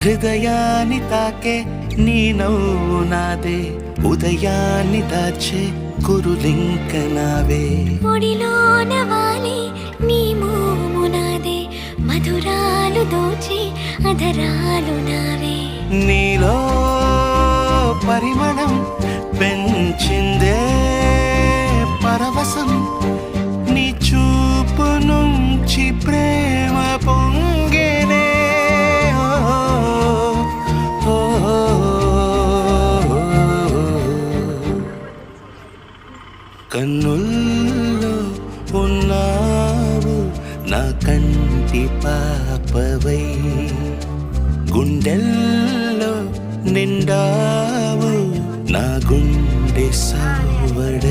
హృదయాన్ని తాకే నీ నవ్వు నాదే, ఉదయాన్ని దాచే కురులింక నావే. ఒడిలోన వాలి నీ మోము నాదే, మధురాలు దోచి అధరాలు నావే. నీలో పరిమళం పెంచిందే పరవశం, నీ చూపు నుంచి ప్రేమ పొంగేనే. కన్నుల్లో ఉన్నావు నా కంటి పాపవై, గుండెల్లో నిండావు నా గుండె సవడ.